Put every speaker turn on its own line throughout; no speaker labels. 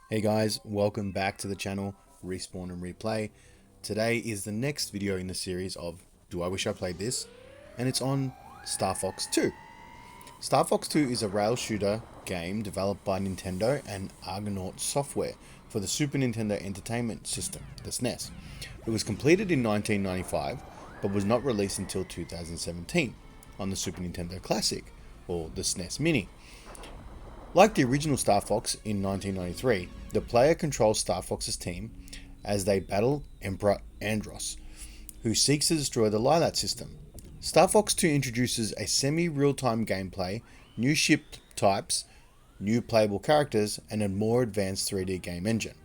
Hey guys, welcome back to the channel, Respawn and Replay. Today is the next video in the series of Do I Wish I Played This? And it's on Star Fox 2. Star Fox 2 is a rail shooter game developed by Nintendo and Argonaut Software for the Super Nintendo Entertainment System, the SNES. It was completed in 1995, but was not released until 2017 on the Super Nintendo Classic, or the SNES Mini. Like the original Star Fox in 1993, the player controls Star Fox's team as they battle Emperor Andros, who seeks to destroy the Lilat system. Star Fox 2 introduces a semi-real-time gameplay, new ship types, new playable characters, and a more advanced 3D game engine.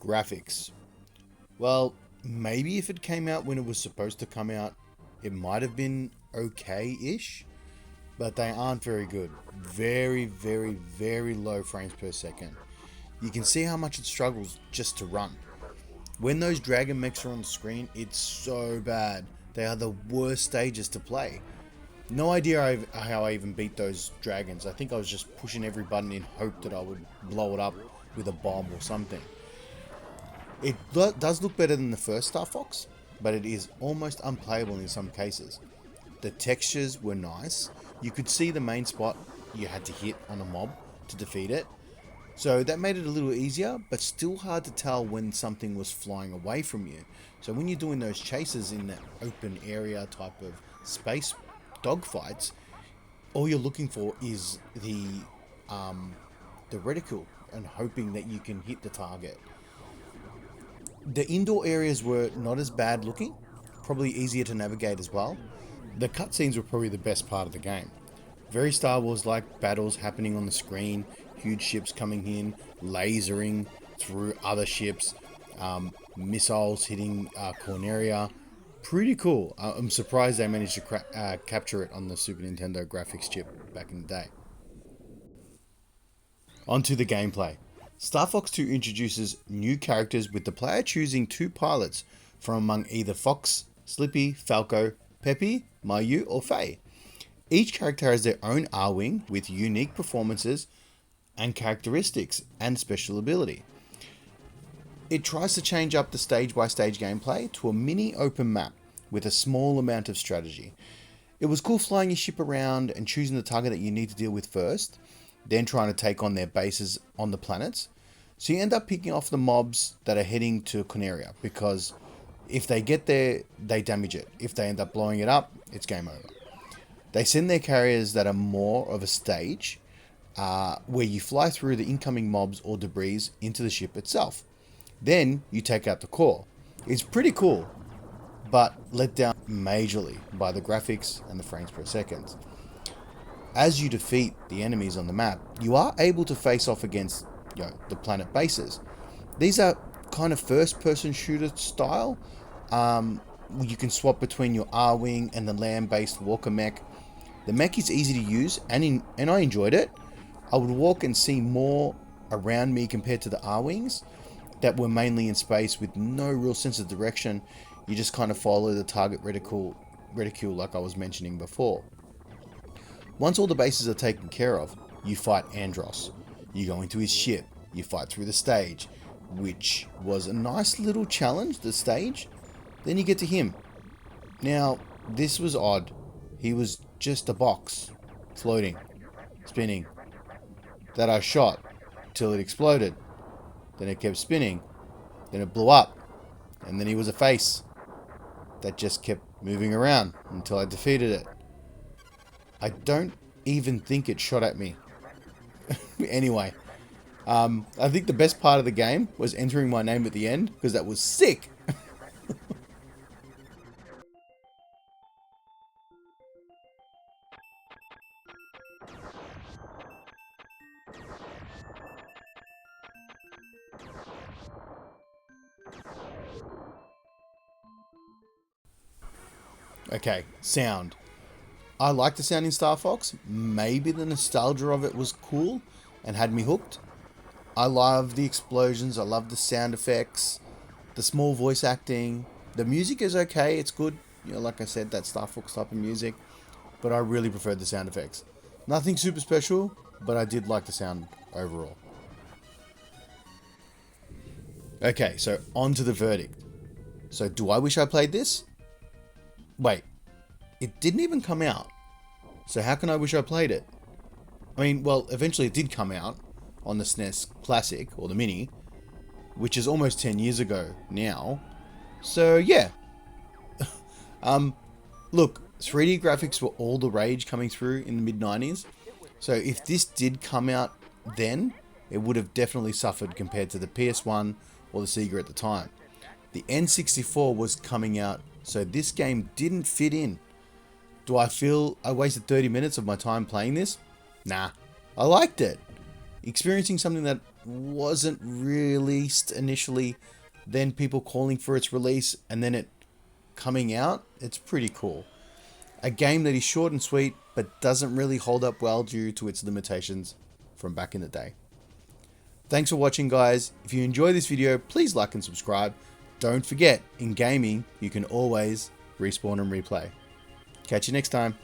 Graphics. Well, maybe if it came out when it was supposed to come out, it might have been okay-ish. But they aren't very good. Very, very, very low frames per second. You can see how much it struggles just to run. When those dragon mechs are on the screen, it's so bad. They are the worst stages to play. No idea how I even beat those dragons. I think I was just pushing every button in hope that I would blow it up with a bomb or something. It does look better than the first Star Fox, but it is almost unplayable in some cases. The textures were nice. You could see the main spot you had to hit on a mob to defeat it. So that made it a little easier, but still hard to tell when something was flying away from you. So when you're doing those chases in that open area type of space dogfights, all you're looking for is the reticule and hoping that you can hit the target. The indoor areas were not as bad looking, probably easier to navigate as well. The cutscenes were probably the best part of the game. Very Star Wars-like battles happening on the screen, huge ships coming in, lasering through other ships, missiles hitting Corneria. Pretty cool. I'm surprised they managed to capture it on the Super Nintendo graphics chip back in the day. Onto the gameplay. Star Fox 2 introduces new characters with the player choosing two pilots from among either Fox, Slippy, Falco, Peppy, Mayu, or Faye. Each character has their own Arwing with unique performances and characteristics and special ability. It tries to change up the stage-by-stage gameplay to a mini open map with a small amount of strategy. It was cool flying your ship around and choosing the target that you need to deal with first, then trying to take on their bases on the planets. So you end up picking off the mobs that are heading to Corneria, because if they get there, they damage it. If they end up blowing it up, it's game over. They send their carriers that are more of a stage, where you fly through the incoming mobs or debris into the ship itself. Then you take out the core. It's pretty cool, but let down majorly by the graphics and the frames per second. As you defeat the enemies on the map, you are able to face off against the planet bases. These are kind of first-person shooter style. You can swap between your Arwing and the land-based Walker mech. The mech is easy to use, and I enjoyed it. I would walk and see more around me compared to the Arwings that were mainly in space with no real sense of direction. You just kind of follow the target reticule like I was mentioning before. Once all the bases are taken care of, you fight Andros. You go into his ship. You fight through the stage, which was a nice little challenge, the stage. Then you get to him. Now, this was odd. He was just a box, floating, spinning, that I shot till it exploded. Then it kept spinning. Then it blew up. And then he was a face that just kept moving around until I defeated it. I don't even think it shot at me. Anyway, I think the best part of the game was entering my name at the end, because that was sick. Okay, sound. I like the sound in Star Fox. Maybe the nostalgia of it was cool and had me hooked. I love the explosions. I love the sound effects, the small voice acting. The music is okay. It's good. Like I said, that Star Fox type of music. But I really preferred the sound effects. Nothing super special, but I did like the sound overall. Okay, so on to the verdict. So do I wish I played this? Wait, it didn't even come out. So how can I wish I played it? I mean, well, eventually it did come out on the SNES Classic, or the Mini, which is almost 10 years ago now. So yeah. Look, 3D graphics were all the rage coming through in the mid-90s. So if this did come out then, it would have definitely suffered compared to the PS1 or the Sega at the time. The N64 was coming out, so this game didn't fit in. Do I feel I wasted 30 minutes of my time playing this? Nah, I liked it. Experiencing something that wasn't released initially, then people calling for its release, and then it coming out, it's pretty cool. A game that is short and sweet, but doesn't really hold up well due to its limitations from back in the day. Thanks for watching, guys. If you enjoy this video, please like and subscribe. Don't forget, in gaming, you can always respawn and replay. Catch you next time.